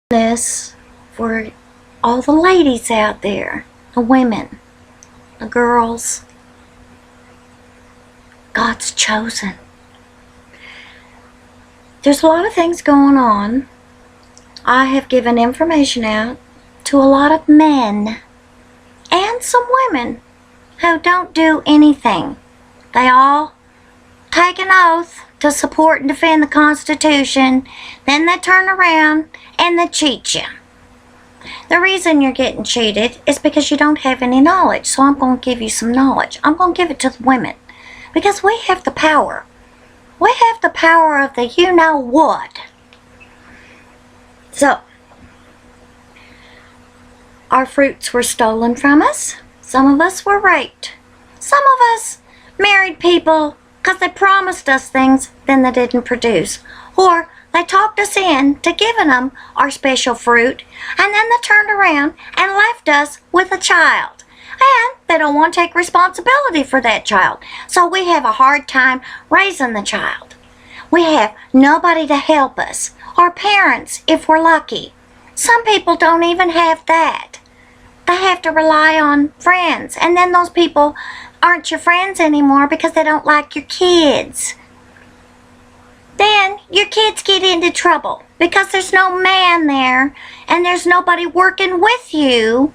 This for all the ladies out there, the women, the girls. God's chosen. There's a lot of things going on. I have given information out to a lot of men and some women who don't do anything. They all take an oath to support and defend the Constitution, then they turn around and they cheat you. The reason you're getting cheated is because you don't have any knowledge, so I'm going to give you some knowledge. I'm going to give it to the women because we have the power. We have the power of the you-know-what. So, our fruits were stolen from us. Some of us were raped. Some of us married people because they promised us things then they didn't produce. Or they talked us into giving them our special fruit, and then they turned around and left us with a child. And they don't want to take responsibility for that child. So we have a hard time raising the child. We have nobody to help us. Our parents, if we're lucky. Some people don't even have that. They have to rely on friends, and then those people aren't your friends anymore because they don't like your kids. Then your kids get into trouble because there's no man there and there's nobody working with you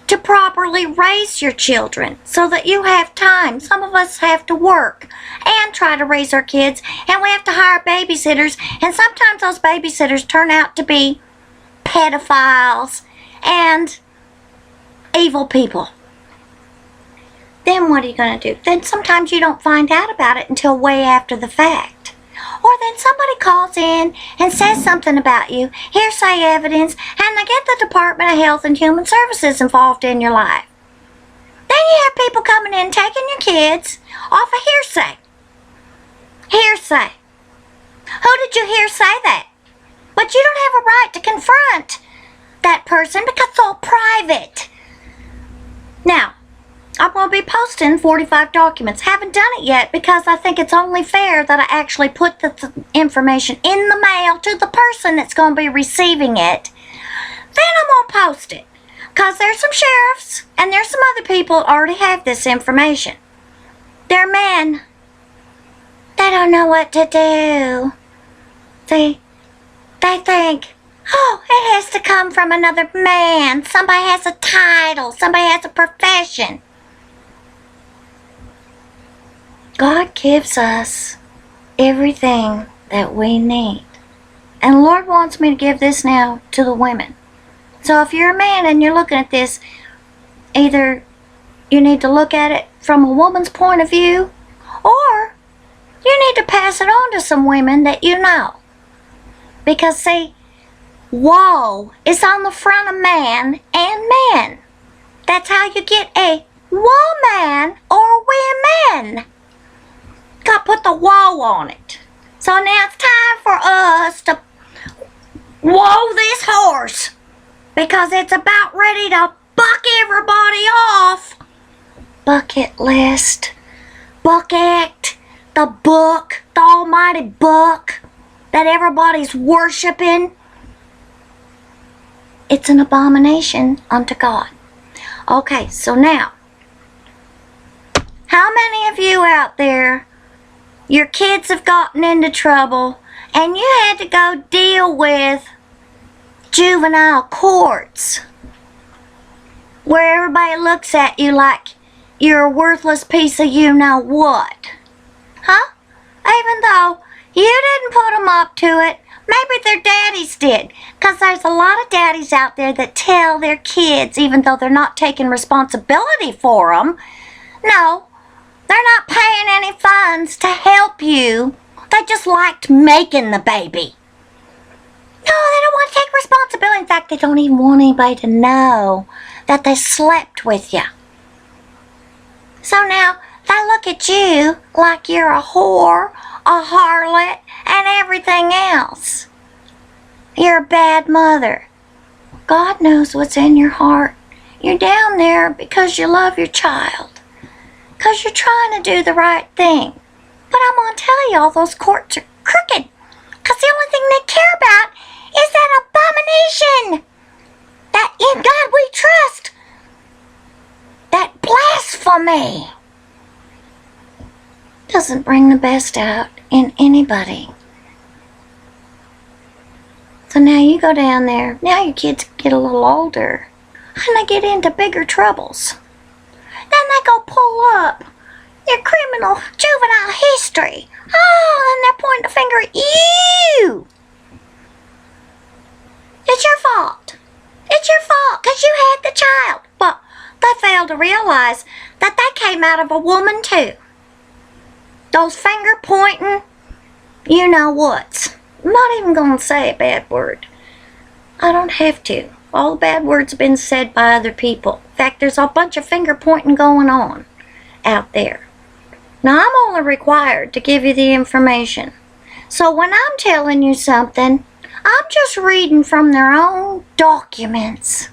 to properly raise your children so that you have time. Some of us have to work and try to raise our kids, and we have to hire babysitters, and sometimes those babysitters turn out to be pedophiles and evil people. Then what are you going to do? Then sometimes you don't find out about it until way after the fact. Or then somebody calls in and says something about you, hearsay evidence, and they get the Department of Health and Human Services involved in your life. Then you have people coming in taking your kids off of hearsay. Hearsay. Who did you hear say that? But you don't have a right to confront that person because it's all private. Now, I'm going to be posting 45 documents. Haven't done it yet because I think it's only fair that I actually put the information in the mail to the person that's going to be receiving it. Then I'm going to post it because there's some sheriffs and there's some other people that already have this information. They're men. They don't know what to do. They think, oh, it has to come from another man. Somebody has a title. Somebody has a profession. God gives us everything that we need. And the Lord wants me to give this now to the women. So if you're a man and you're looking at this, either you need to look at it from a woman's point of view, or you need to pass it on to some women that you know. Because see, woe is on the front of man and men. That's how you get a woman or women. God put the woe on it. So now it's time for us to woe this horse because it's about ready to buck everybody off. Bucket list, buck act, the book, the almighty book that everybody's worshiping. It's an abomination unto God. Okay, so now, how many of you out there, your kids have gotten into trouble and you had to go deal with juvenile courts where everybody looks at you like you're a worthless piece of you-know-what? Huh? Even though you didn't put them up to it, maybe their daddies did. Because there's a lot of daddies out there that tell their kids, even though they're not taking responsibility for them, no, they're not paying any funds to help you. They just liked making the baby. No, they don't want to take responsibility. In fact, they don't even want anybody to know that they slept with you. So now, they look at you like you're a whore, a harlot, and everything else. You're a bad mother. God knows what's in your heart. You're down there because you love your child. Because you're trying to do the right thing. But I'm going to tell you, all those courts are crooked. Because the only thing they care about is that abomination me. Doesn't bring the best out in anybody. So now you go down there, now your kids get a little older, and they get into bigger troubles. Then they go pull up your criminal juvenile history. Oh, and they're pointing the finger at you. It's your fault. It's your fault because you had the child. But they fail to realize that they came out of a woman too. Those finger pointing, you know what's. I'm not even going to say a bad word. I don't have to. All the bad words have been said by other people. In fact, there's a bunch of finger pointing going on out there. Now, I'm only required to give you the information. So when I'm telling you something, I'm just reading from their own documents.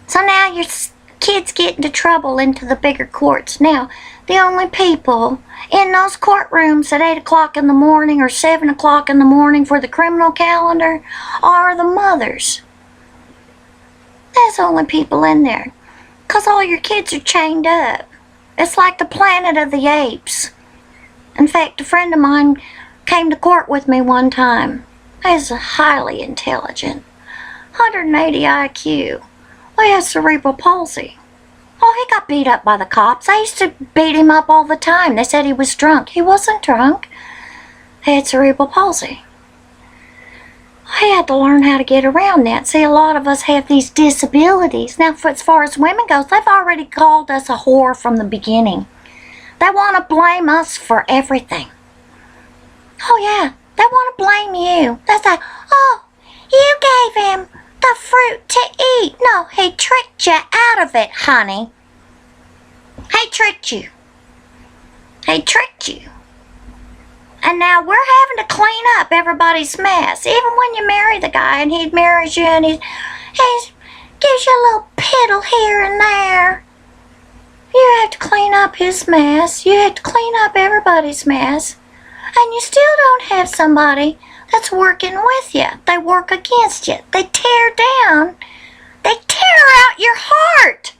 So now your kids get into trouble into the bigger courts. Now, the only people in those courtrooms at 8 o'clock in the morning or 7 o'clock in the morning for the criminal calendar are the mothers. There's only people in there. Because all your kids are chained up. It's like the Planet of the Apes. In fact, a friend of mine came to court with me one time. He's highly intelligent. 180 IQ. Well, he has cerebral palsy. Oh, he got beat up by the cops. I used to beat him up all the time. They said he was drunk. He wasn't drunk. He had cerebral palsy. I had to learn how to get around that. See, a lot of us have these disabilities. Now, as far as women goes, they've already called us a whore from the beginning. They want to blame us for everything. Oh, yeah, they want to blame you. They say, oh, you gave him the fruit to eat. No, he tricked you out of it, honey. He tricked you. He tricked you. And now we're having to clean up everybody's mess. Even when you marry the guy and he marries you and he gives you a little piddle here and there. You have to clean up his mess. You have to clean up everybody's mess. And you still don't have somebody that's working with you. They work against you. They tear down. They tear out your heart.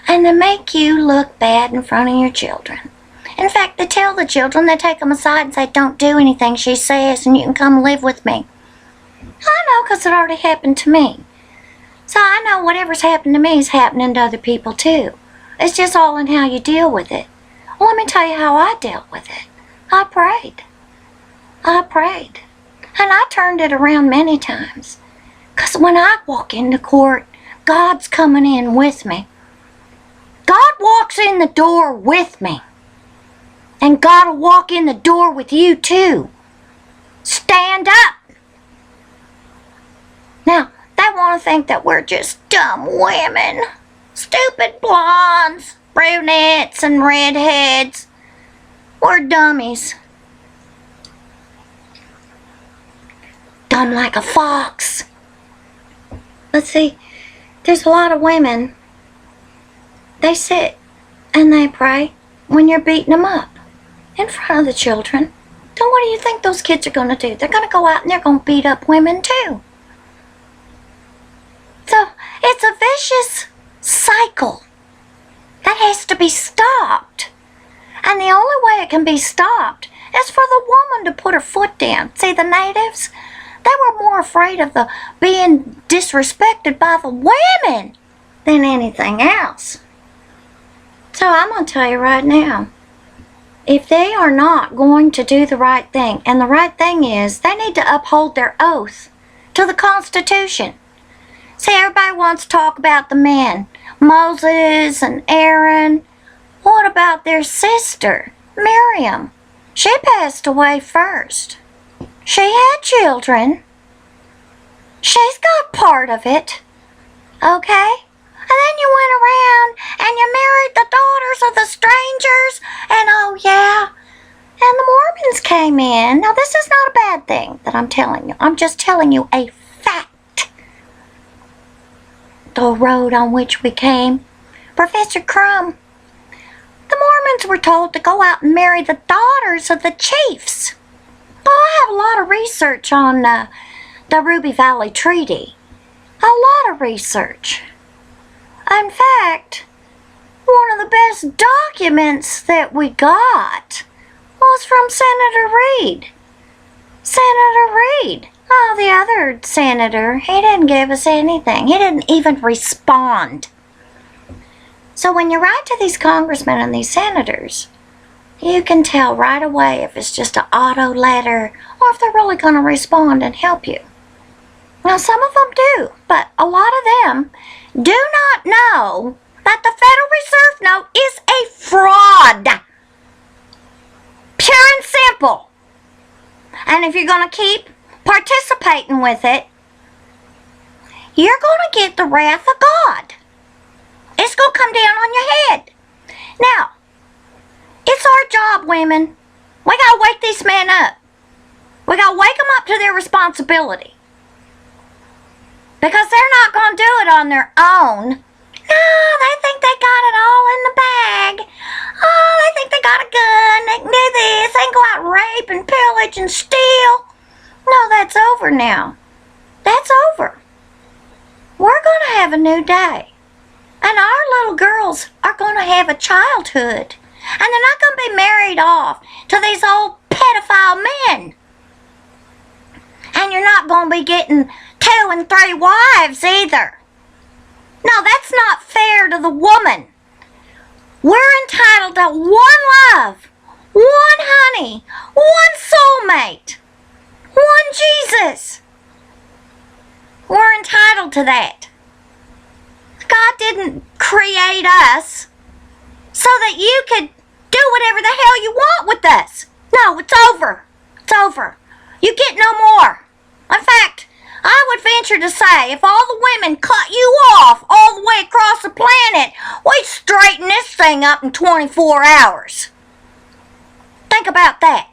And they make you look bad in front of your children. In fact, they tell the children, they take them aside and say, don't do anything she says and you can come live with me. I know because it already happened to me. So I know whatever's happened to me is happening to other people too. It's just all in how you deal with it. Well, let me tell you how I dealt with it. I prayed. I prayed. And I turned it around many times. Because when I walk into court, God's coming in with me. God walks in the door with me. And God will walk in the door with you too. Stand up. Now, they want to think that we're just dumb women. Stupid blondes, brunettes, and redheads. We're dummies. Dumb like a fox. But see, there's a lot of women. They sit and they pray when you're beating them up in front of the children. Then what do you think those kids are going to do? They're going to go out and they're going to beat up women too. So it's a vicious cycle that has to be stopped. And the only way it can be stopped is for the woman to put her foot down. See, the natives, they were more afraid of the being disrespected by the women than anything else. So I'm going to tell you right now, if they are not going to do the right thing, and the right thing is they need to uphold their oath to the Constitution. See, everybody wants to talk about the men, Moses and Aaron. What about their sister, Miriam? She passed away first. She had children. She's got part of it. Okay? And then you went around and you married the daughters of the strangers. And oh yeah. And the Mormons came in. Now this is not a bad thing that I'm telling you. I'm just telling you a fact. The road on which we came. Professor Crum. The Mormons were told to go out and marry the daughters of the chiefs. Well, I have a lot of research on the Ruby Valley Treaty. A lot of research. In fact, one of the best documents that we got was from Senator Reid. Senator Reid. Oh, the other senator, he didn't give us anything. He didn't even respond. So when you write to these congressmen and these senators, you can tell right away if it's just an auto letter or if they're really going to respond and help you. Now, some of them do, but a lot of them do not know that the Federal Reserve note is a fraud. Pure and simple. And if you're going to keep participating with it, you're going to get the wrath of God. It's going to come down on your head. Now, it's our job, women. We got to wake these men up. We got to wake them up to their responsibility. Because they're not going to do it on their own. No, they think they got it all in the bag. Oh, they think they got a gun. They can do this. They can go out and rape and pillage and steal. No, that's over now. That's over. We're going to have a new day. And our little girls are going to have a childhood. And they're not going to be married off to these old pedophile men. And you're not going to be getting 2 and 3 wives either. No, that's not fair to the woman. We're entitled to one love, one honey, one soulmate, one Jesus. We're entitled to that. God didn't create us so that you could do whatever the hell you want with us. No, it's over. It's over. You get no more. In fact, I would venture to say if all the women cut you off all the way across the planet, we'd straighten this thing up in 24 hours. Think about that.